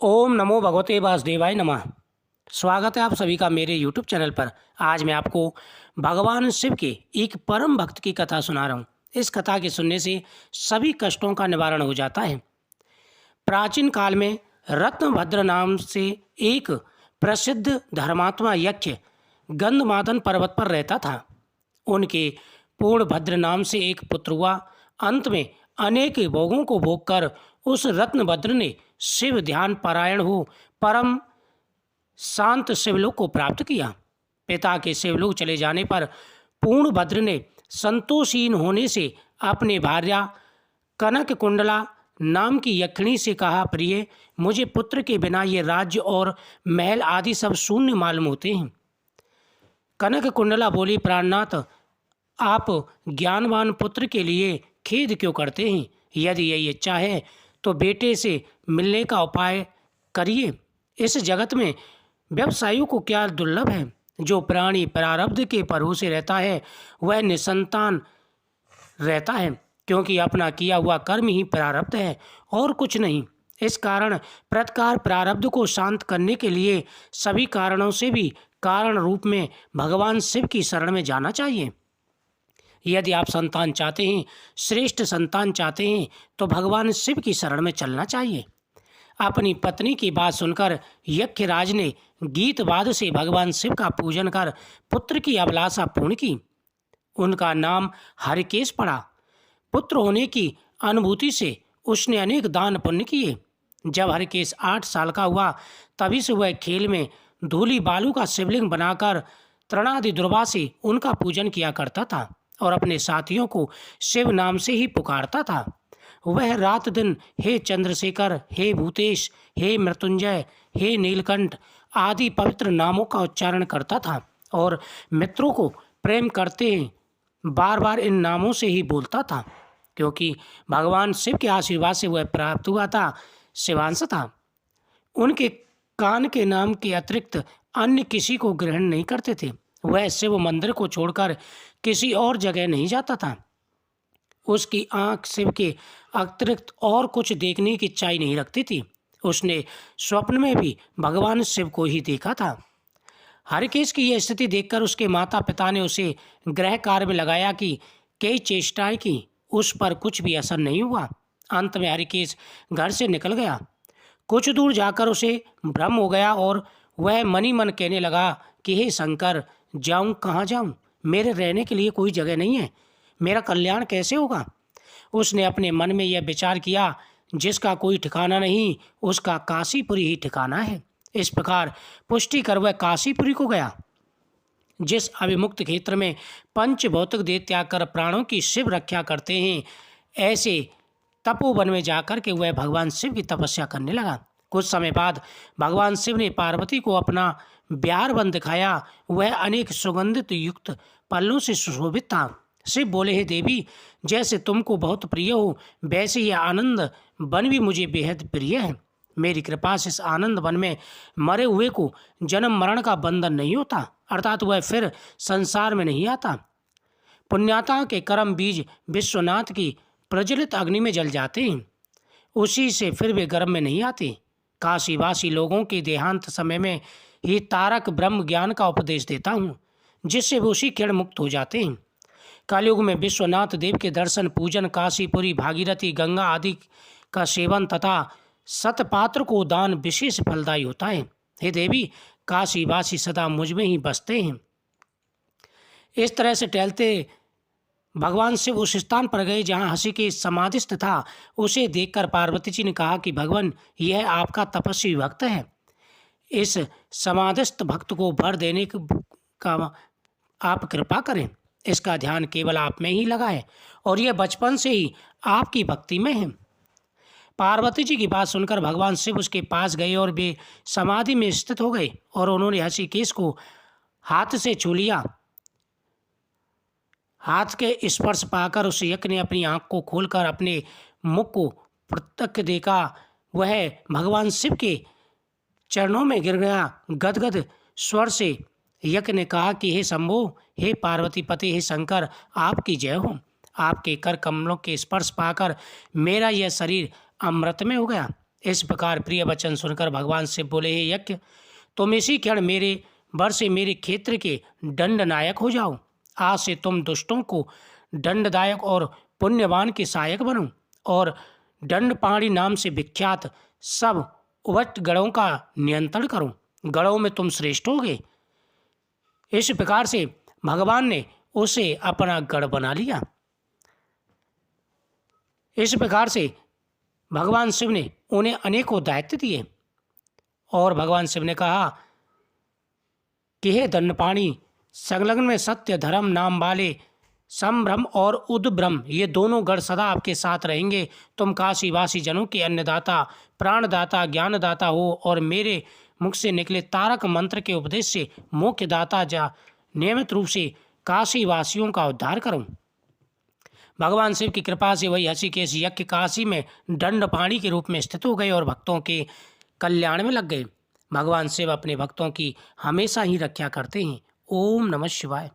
ओम नमो भगवते वासुदेवाय नमः। स्वागत है आप सभी का मेरे यूट्यूब चैनल पर। आज मैं आपको भगवान शिव के एक परम भक्त की कथा सुना रहा हूँ। इस कथा के सुनने से सभी कष्टों का निवारण हो जाता है। प्राचीन काल में रत्नभद्र नाम से एक प्रसिद्ध धर्मात्मा यक्ष गंधमादन पर्वत पर रहता था। उनके पूर्णभद्र नाम से एक पुत्र हुआ। अंत में अनेक भोगों को भोग कर उस रत्नभद्र ने शिव ध्यान परायण हो परम शांत शिवलोक को प्राप्त किया। पिता के शिवलोक चले जाने पर पूर्णभद्र ने संतोषहीन होने से अपने भार्या कनक कुंडला नाम की यक्षिणी से कहा, प्रिय, मुझे पुत्र के बिना ये राज्य और महल आदि सब शून्य मालूम होते हैं। कनक कुंडला बोली, प्राणनाथ, आप ज्ञानवान पुत्र के लिए खेद क्यों करते हैं? यदि यही इच्छा है तो बेटे से मिलने का उपाय करिए। इस जगत में व्यवसायियों को क्या दुर्लभ है। जो प्राणी प्रारब्ध के भरोसे रहता है वह निसंतान रहता है, क्योंकि अपना किया हुआ कर्म ही प्रारब्ध है और कुछ नहीं। इस कारण प्रतकार प्रारब्ध को शांत करने के लिए सभी कारणों से भी कारण रूप में भगवान शिव की शरण में जाना चाहिए। यदि आप संतान चाहते हैं, श्रेष्ठ संतान चाहते हैं, तो भगवान शिव की शरण में चलना चाहिए। अपनी पत्नी की बात सुनकर यक्षराज ने गीतवाद से भगवान शिव का पूजन कर पुत्र की अभिलाषा पूर्ण की। उनका नाम हरिकेश पड़ा। पुत्र होने की अनुभूति से उसने अनेक दान पुण्य किए। जब हरिकेश 8 साल का हुआ तभी से वह खेल में धूली बालू का शिवलिंग बनाकर तृणादि दुर्वा से उनका पूजन किया करता था और अपने साथियों को शिव नाम से ही पुकारता था। वह रात दिन हे चंद्रशेखर, हे भूतेश, हे मृत्युंजय, हे नीलकंठ आदि पवित्र नामों का उच्चारण करता था और मित्रों को प्रेम करते बार बार इन नामों से ही बोलता था, क्योंकि भगवान शिव के आशीर्वाद से वह प्राप्त हुआ था, शिवांश था। उनके कान के नाम के अतिरिक्त अन्य किसी को ग्रहण नहीं करते थे। वह शिव मंदिर को छोड़कर किसी और जगह नहीं जाता था। उसकी आंख शिव के अतिरिक्त और कुछ देखने की इच्छा ही नहीं रखती थी। उसने स्वप्न में भी भगवान शिव को ही देखा था। हरिकेश की यह स्थिति देखकर उसके माता पिता ने उसे गृह कार्य में लगाया कि कई चेष्टाएं की, उस पर कुछ भी असर नहीं हुआ। अंत में हरिकेश घर से निकल गया। कुछ दूर जाकर उसे भ्रम हो गया और वह मन ही मन कहने लगा कि हे शंकर, जाऊं कहाँ जाऊं? मेरे रहने के लिए कोई जगह नहीं है। मेरा कल्याण कैसे होगा? उसने अपने मन में यह विचार किया, जिसका कोई ठिकाना नहीं उसका काशीपुरी ही ठिकाना है। इस प्रकार पुष्टि कर वह काशीपुरी को गया। जिस अभिमुक्त क्षेत्र में पंच भौतिक देह त्याग कर प्राणों की शिव रक्षा करते हैं, ऐसे तपोवन में जाकर के वह भगवान शिव की तपस्या करने लगा। कुछ समय बाद भगवान शिव ने पार्वती को अपना ब्यार वन दिखाया। वह अनेक सुगंधित युक्त पल्लों से सुशोभित था। शिव बोले, हे देवी, जैसे तुमको बहुत प्रिय हो वैसे यह आनंद वन भी मुझे बेहद प्रिय है। मेरी कृपा से इस आनंद वन में मरे हुए को जन्म मरण का बंधन नहीं होता, अर्थात वह फिर संसार में नहीं आता। पुण्यात्मा के कर्म बीज विश्वनाथ की प्रज्वलित अग्नि में जल जाते हैं, उसी से फिर वे गर्भ में नहीं आते। काशीवासी लोगों के देहांत समय में ही तारक ब्रह्म ज्ञान का उपदेश देता हूँ, जिससे वे उसी क्षण मुक्त हो जाते हैं। कलयुग में विश्वनाथ देव के दर्शन, पूजन, काशीपुरी, भागीरथी, गंगा आदि का सेवन तथा सतपात्र को दान विशेष फलदायी होता है। हे देवी, काशीवासी सदा मुझ में ही बसते हैं। इस तरह से टहलते भगवान शिव उस स्थान पर गए जहाँ हृषिकेश समाधिस्थ था। उसे देखकर पार्वती जी ने कहा कि भगवान, यह आपका तपस्वी भक्त है। इस समाधिस्थ भक्त को वर देने का आप कृपा करें। इसका ध्यान केवल आप में ही लगा है और यह बचपन से ही आपकी भक्ति में है। पार्वती जी की बात सुनकर भगवान शिव उसके पास गए और वे समाधि में स्थित हो गए और उन्होंने हृषिकेश को हाथ से छू लिया। हाथ के स्पर्श पाकर उस यज्ञ ने अपनी आंख को खोलकर अपने मुख को प्रत्यक्ष देखा। वह भगवान शिव के चरणों में गिर गया। गदगद स्वर से यज्ञ ने कहा कि हे शंभो, हे पार्वती पति, हे शंकर, आपकी जय हो। आपके कर कमलों के स्पर्श पाकर मेरा यह शरीर अमृत में हो गया। इस प्रकार प्रिय वचन सुनकर भगवान शिव बोले, हे यज्ञ, तुम इसी क्षण मेरे वर से मेरे क्षेत्र के दंड नायक हो जाओ। आज से तुम दुष्टों को दंडदायक और पुण्यवान के सहायक बनो और दंडपाणी नाम से विख्यात सब उभट गणों का नियंत्रण करो। गणों में तुम श्रेष्ठ होगे। इस प्रकार से भगवान ने उसे अपना गढ़ बना लिया। इस प्रकार से भगवान शिव ने उन्हें अनेकों दायित्व दिए और भगवान शिव ने कहा कि हे दंडपाणी, संलग्न में सत्य धर्म नाम वाले संभ्रम और उद्भ्रम ये दोनों गढ़ सदा आपके साथ रहेंगे। तुम काशीवासी जनों के अन्नदाता, प्राणदाता, ज्ञानदाता हो और मेरे मुख से निकले तारक मंत्र के उपदेश से मोक्षदाता जा नियमित रूप से काशीवासियों का उद्धार करो। भगवान शिव की कृपा से वही ऋषिकेश यज्ञ काशी में दंडपाणी के रूप में स्थित हो गए और भक्तों के कल्याण में लग गए। भगवान शिव अपने भक्तों की हमेशा ही रक्षा करते हैं। ओम नमः शिवाय।